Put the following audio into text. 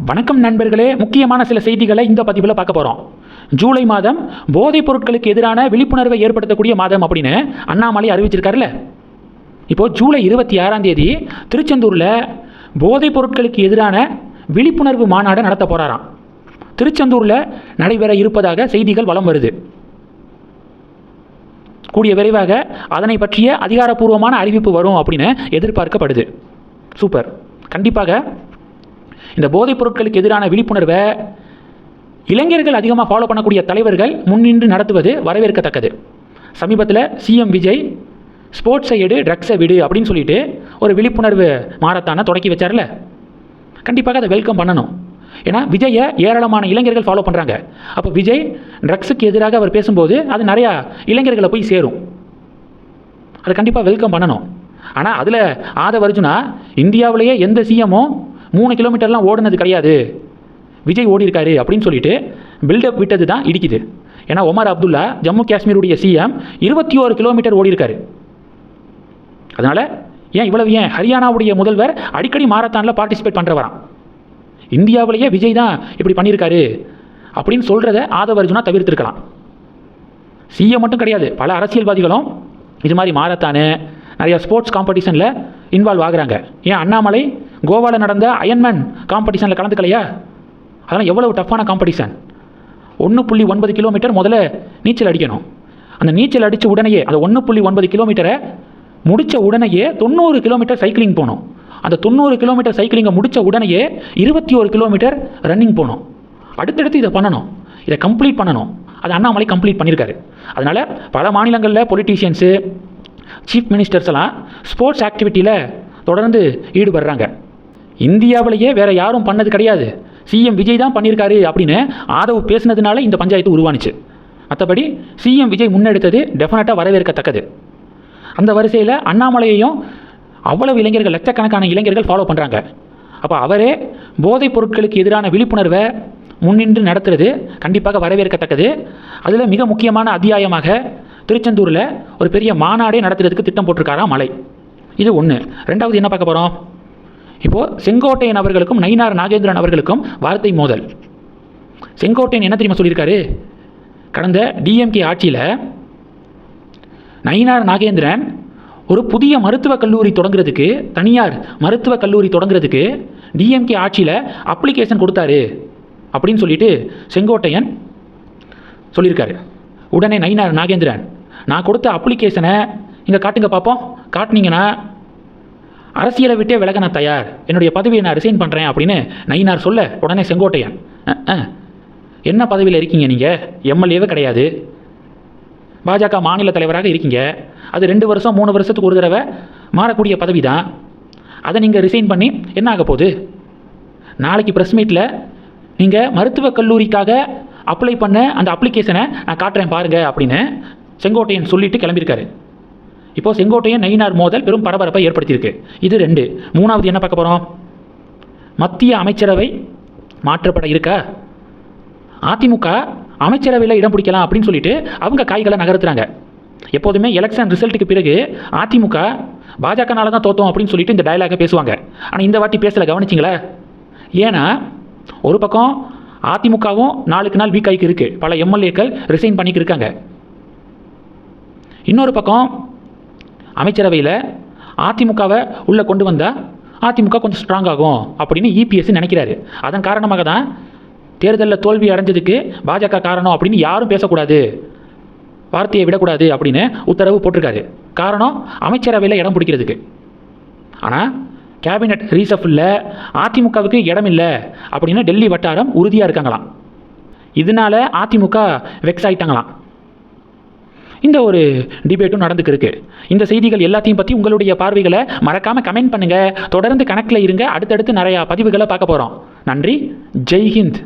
வணக்கம் நண்பர்களே, முக்கியமான சில செய்திகளை இந்த பதிவில் பார்க்க போகிறோம். ஜூலை மாதம் போதைப் பொருட்களுக்கு எதிரான விழிப்புணர்வை ஏற்படுத்தக்கூடிய மாதம் அப்படின்னு அண்ணாமலை அறிவிச்சிருக்காருல்ல. இப்போது ஜூலை 26 திருச்செந்தூரில் போதைப் பொருட்களுக்கு எதிரான விழிப்புணர்வு மாநாடு நடத்த போகிறாராம். திருச்செந்தூரில் நடைபெற இருப்பதாக செய்திகள் வலம் வருது. கூடிய விரைவாக அதனை பற்றிய அதிகாரப்பூர்வமான அறிவிப்பு வரும் அப்படின்னு எதிர்பார்க்கப்படுது. சூப்பர். கண்டிப்பாக இந்த போதைப் பொருட்களுக்கு எதிரான விழிப்புணர்வை இளைஞர்கள் அதிகமாக ஃபாலோ பண்ணக்கூடிய தலைவர்கள் முன்னின்று நடத்துவது வரவேற்கத்தக்கது. சமீபத்தில் சிஎம் விஜய் ஸ்போர்ட்ஸை எடு, ட்ரக்ஸை விடு அப்படின்னு சொல்லிட்டு ஒரு விழிப்புணர்வு மாரத்தானை தொடக்கி வச்சார்ல. கண்டிப்பாக அதை வெல்கம் பண்ணணும். ஏன்னா விஜயை ஏராளமான இளைஞர்கள் ஃபாலோ பண்ணுறாங்க. அப்போ விஜய் ட்ரக்ஸுக்கு எதிராக அவர் பேசும்போது அது நிறையா இளைஞர்களை போய் சேரும். அதை கண்டிப்பாக வெல்கம் பண்ணணும். ஆனால் அதில் ஆதவ அர்ஜுனா இந்தியாவிலேயே எந்த சிஎம்மும் 3 கிலோமீட்டர்லாம் ஓடுனது கிடையாது, விஜய் ஓடி இருக்காரு அப்படின்னு சொல்லிட்டு பில்டப் விட்டது தான் இடிக்குது. ஏன்னா ஒமர் அப்துல்லா ஜம்மு காஷ்மீருடைய சிஎம் 21 கிலோமீட்டர் ஓடி இருக்காரு. அதனால் ஏன் ஹரியானாவுடைய முதல்வர் அடிக்கடி மாரத்தானில் பார்ட்டிசிபேட் பண்ணுறவரான். இந்தியாவிலேயே விஜய் தான் இப்படி பண்ணியிருக்காரு அப்படின்னு சொல்கிறத ஆதவ அர்ஜுனா தவிர்த்திருக்கலாம். சிஎம் மட்டும் கிடையாது, பல அரசியல்வாதிகளும் இது மாதிரி மாரத்தானு நிறைய ஸ்போர்ட்ஸ் காம்படிஷனில் இன்வால்வ் ஆகுறாங்க. ஏன் அண்ணாமலை கோவாவில் நடந்த அயன்மேன் காம்படிஷனில் கலந்துக்கலையா? அதெல்லாம் எவ்வளவு டஃப்பான காம்படிஷன். 1.9 கிலோமீட்டர் முதல்ல நீச்சல் அடிக்கணும். அந்த நீச்சல் அடித்த உடனேயே அந்த 1.9 கிலோமீட்டரை முடித்த உடனேயே 90 கிலோமீட்டர் சைக்கிளிங் போகணும். அந்த 90 கிலோமீட்டர் சைக்கிளிங்கை முடித்த உடனேயே 21 கிலோமீட்டர் ரன்னிங் போகணும். அடுத்தடுத்து இதை பண்ணணும், இதை கம்ப்ளீட் பண்ணணும். அது அண்ணாமலை கம்ப்ளீட் பண்ணியிருக்காரு. அதனால் பல மாநிலங்களில் பொலிட்டீஷியன்ஸு, சீஃப் மினிஸ்டர்ஸ் எல்லாம் ஸ்போர்ட்ஸ் ஆக்டிவிட்டியில் தொடர்ந்து ஈடுபடுறாங்க. இந்தியாவிலேயே வேறு யாரும் பண்ணது கிடையாது, சிஎம் விஜய் தான் பண்ணியிருக்காரு அப்படின்னு ஆதவ் பேசினதுனால இந்த பஞ்சாயத்து உருவானுச்சு. மற்றபடி சிஎம் விஜய் முன்னெடுத்தது டெஃபினட்டாக வரவேற்கத்தக்கது. அந்த வரிசையில் அண்ணாமலையையும் அவ்வளவு இளைஞர்கள், லட்சக்கணக்கான இளைஞர்கள் ஃபாலோ பண்ணுறாங்க. அப்போ அவரே போதைப் பொருட்களுக்கு எதிரான விழிப்புணர்வை முன்னின்று நடத்துறது கண்டிப்பாக வரவேற்கத்தக்கது. அதில் மிக முக்கியமான அத்தியாயமாக திருச்செந்தூரில் ஒரு பெரிய மாநாடே நடத்துறதுக்கு திட்டம் போட்டிருக்காராம் மலை. இது ஒன்று. ரெண்டாவது என்ன பார்க்க போகிறோம்? இப்போது செங்கோட்டையன் அவர்களுக்கும் நயினார் நாகேந்திரன் அவர்களுக்கும் வார்த்தை மோதல். செங்கோட்டையன் என்ன தெரியுமா சொல்லியிருக்காரு? கடந்த டிஎம்கே ஆட்சியில் நயினார் நாகேந்திரன் ஒரு புதிய மருத்துவக் கல்லூரி தொடங்குறதுக்கு, தனியார் மருத்துவக் கல்லூரி தொடங்குறதுக்கு டிஎம்கே ஆட்சியில் அப்ளிகேஷன் கொடுத்தாரு அப்படின்னு சொல்லிட்டு செங்கோட்டையன் சொல்லியிருக்காரு. உடனே நயினார் நாகேந்திரன், நான் கொடுத்த அப்ளிகேஷனை இங்கே காட்டுங்க பார்ப்போம், காட்டினீங்கன்னா அரசியலை விட்டே விலக நான் தயார், என்னுடைய பதவியை நான் ரிசைன் பண்ணுறேன் அப்படின்னு நயினார் சொல்ல, உடனே செங்கோட்டையன், என்ன பதவியில் இருக்கீங்க நீங்கள்? எம்எல்ஏவே கிடையாது, பாஜக மாநில தலைவராக இருக்கீங்க. அது 2 வருஷம் 3 வருஷத்துக்கு ஒரு தடவை மாறக்கூடிய பதவி தான். அதை நீங்கள் ரிசைன் பண்ணி என்ன ஆக போகுது? நாளைக்கு ப்ரெஸ் மீட்டில் நீங்கள் மருத்துவக் கல்லூரிக்காக அப்ளை பண்ண அந்த அப்ளிகேஷனை நான் காட்டுறேன் பாருங்கள் அப்படின்னு செங்கோட்டையன் சொல்லிட்டு கிளம்பியிருக்காரு. இப்போது செங்கோட்டையன் நயினார் மோதல் பெரும் பரபரப்பை ஏற்படுத்தியிருக்கு. இது 2. மூணாவது என்ன பார்க்க போகிறோம்? மத்திய அமைச்சரவை மாற்றப்பட இருக்கா? அதிமுக அமைச்சரவையில் இடம் பிடிக்கலாம் அப்படின்னு சொல்லிட்டு அவங்க காய்களை நகர்த்துறாங்க. எப்போதுமே எலெக்ஷன் ரிசல்ட்டுக்கு பிறகு அதிமுக பாஜகனால தான் தோத்தோம் அப்படின்னு சொல்லிட்டு இந்த டயலாகை பேசுவாங்க. ஆனால் இந்த வாட்டி பேசலை, கவனிச்சிங்களா? ஏன்னா ஒரு பக்கம் அதிமுகவும் நாளுக்கு நாள் வீக் ஆகிக்கு இருக்குது, பல எம்எல்ஏக்கள் ரிசைன் பண்ணிக்கு இருக்காங்க. இன்னொரு பக்கம் அமைச்சரவையில் அதிமுகவை உள்ளே கொண்டு வந்தால் அதிமுக கொஞ்சம் ஸ்ட்ராங் ஆகும் அப்படின்னு இபிஎஸ் நினைக்கிறாரு. அதன் காரணமாக தான் தேர்தலில் தோல்வி அடைஞ்சதுக்கு பாஜக காரணம் அப்படின்னு யாரும் பேசக்கூடாது, வார்த்தையை விடக்கூடாது அப்படின்னு உத்தரவு போட்டிருக்காரு. காரணம் அமைச்சரவையில் இடம் பிடிக்கிறதுக்கு. ஆனால் கேபினட் ரீசஃபில் அதிமுகவுக்கு இடம் இல்லை அப்படின்னு டெல்லி வட்டாரம் உறுதியாக இருக்காங்களாம். இதனால அதிமுக வெக்ஸ் ஆகிட்டாங்களாம். இந்த ஒரு டிபேட்டும் நடந்துக்கிருக்கு. இந்த செய்திகள் எல்லாத்தையும் பற்றி உங்களுடைய பார்வைகளை மறக்காமல் கமெண்ட் பண்ணுங்கள். தொடர்ந்து கணக்கில் இருங்க. அடுத்தடுத்து நிறையா பதிவுகளை பார்க்க போகிறோம். நன்றி. ஜெய் ஹிந்த்.